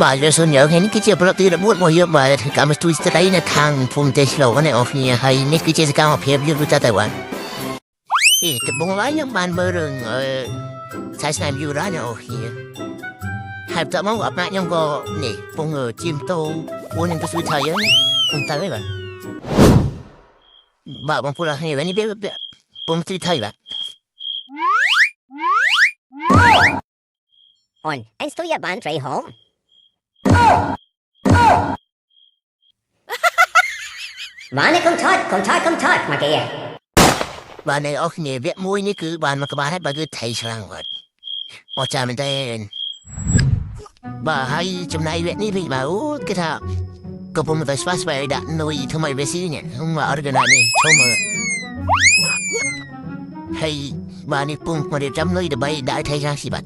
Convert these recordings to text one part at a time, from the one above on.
បាទយើងសូមយកនេះគឺជាប្រតិបត្តិមួយយកបាទកម្មស្ទូចស្ដីនៅខាងភូមិទេសលោកនេះអស់គ្នាហើយនេះគឺជាសកម្មភាពយុទ្ធសាស្ត្រតៃវ៉ាន់តែបងឡាយខ្ញុំបានមើលរឿងឆាយស្នាមយូរ៉ានេះអស់គ្នាហើយតើមកអបណាខ្ញុំក៏នេះពងជីមតោពួកនឹងទៅស្វីថៃខ្ញុំតែបាទបងប្អូនអស់គ្នានេះពងស្វីថៃបាទអូនអញស្ទូចបានត្រីហោមបានកុំថតមកគេបាទនៅអស់គ្នាវគ្គមួយនេះគឺបានមកក្បាលហើយបាទគឺថៃឆ្លាំងបាទអត់ចាំមែនទេបាទហើយចំណាយវគ្គនេះវិញបាទអូគេថាក៏ពុំទៅស្វាស្វែងដាក់នុយថ្មីវាស៊ីនេះមកអត់កណ្ដាលនេះឈុំហើយបាទនេះពុំមករៀបចំនុយដើម្បីដាក់ថៃឆ្លាំងស៊ីបាទ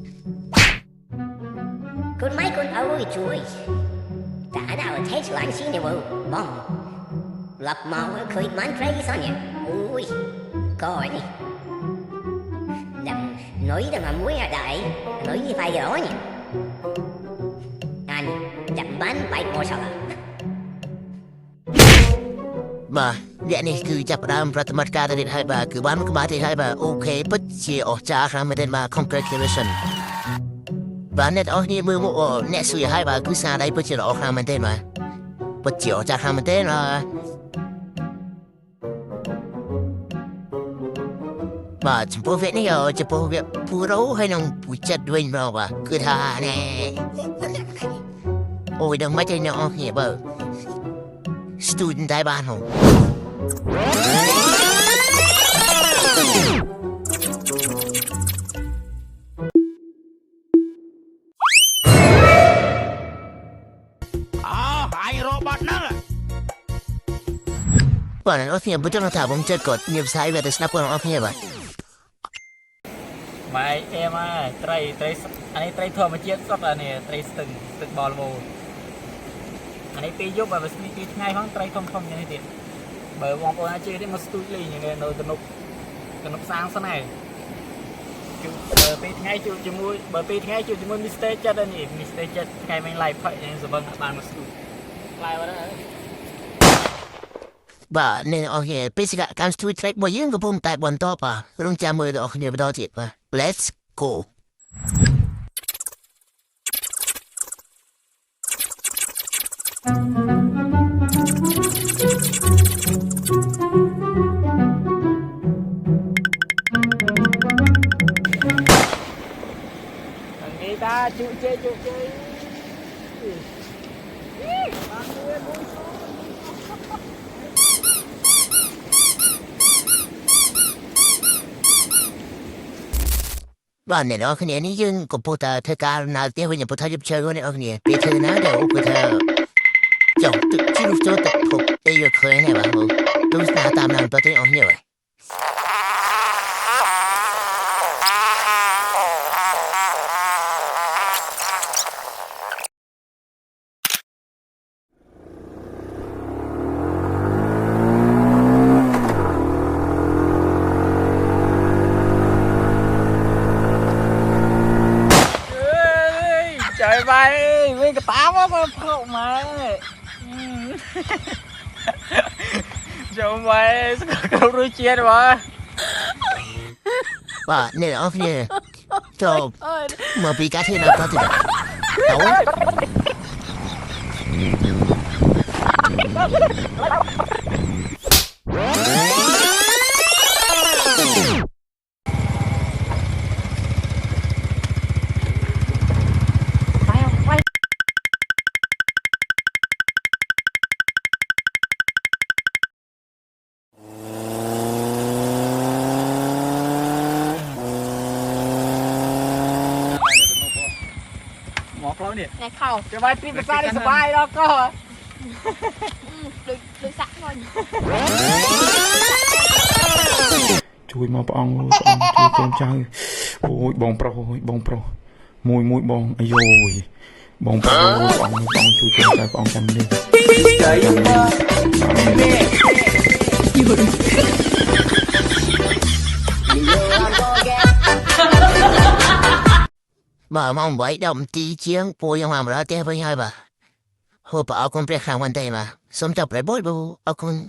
គុណម៉ៃគុណអើយជួយតែអត់ថៃឆ្លាំងស៊ីនេះបងលប់មកឃើញបានត្រីសោះនេះអូយកយនេះចាំនុយតែមួយអត់ដែរនុយនេះបាយរយនេះអញចាំបានបាយមកសោះបាទវគ្គនេះគឺចាប់ផ្ដើមប្រតិបត្តិការទៅទៀតហើយបាទគឺបានមកក្បាលទៀតហើយបាទអូខេពិតជាអស្ចារ្យខ្លាំងមែនទេបាទ congratulation បាទអ្នកអស់គ្នាមើលមកអ្នកសួយហើយបាទគឺសារដៃពិតជាល្អខ្លាំងមែនទេបាទពិតជាអស្ចារ្យខ្លាំងមែនទេបាទចំពោះវគ្គនេះចំពោះវគ្គពូរោហើយនឹងពូចិត្តវិញបាទគឺថាណែអូយដល់មិនទេអ្នកអស់គ្នាបើ student ដែរបានហ៎បាយរបាត់ហ្នឹងបាទអ្នកអស់គ្នាបើចង់ថាผมចិត្តគាត់ញៀវផ្សាយវាទៅស្ដាប់គាត់អស់គ្នាបាទបាយអេមត្រីអានេះត្រីធម្មជាតិសុទ្ធអានេះត្រីស្ទឹងទឹកបលវោអានេះពេលយប់បើស្មី2ថ្ងៃផងត្រីធំយ៉ាងនេះទៀតបើបងប្អូនអាចជិះនេះមកស្ទូចលេងនៅទំនប់សាងសិនហើយជួបពេលថ្ងៃជួបជាមួយបើពេលថ្ងៃជួបជាមួយ Mr. ចិត្តនេះ Mr. ចិត្តថ្ងៃមិញ live ផឹកយ៉ាងសបឹងបានមកស្ទូចខ្លាយបាត់ហើយបាទអ្នកអស់គ្នាបេសកកម្មស្ទូចត្រេករបស់យើងកំពុងតែបន្តបាទរងចាំមើលដល់អស់គ្នាបន្តទៀតបាទ Let's go ta chịu chơi bạn này đó cái này ní dương của bộ ta thời ca nào tiếng với nhà bộ ta giúp chơi con này ở này biết thế nào đâu của ta chồng tự chỉ lúc cho tập thuộc đây là khơi này bạn không lúc nào tạm làm tôi thấy ông nhiều rồi trời bay với cái tám á không mà trời mày sao đuôi chia rồi bà này là off nha cho mà bị cá thế nào có thì đâu này khẩu cho bay pin ra đi bay đó có được sẵn rồi chui mà bong chui con trai ôi bong pro mùi bong ai rồi bong pro bong chui con trai bong chăm đi mà mong vậy đồng tí chiến bùi yang hoàng ra té với hai bà. Hộp ở con bè khang quan đây mà. Sống chọc lại bối bù. Ở con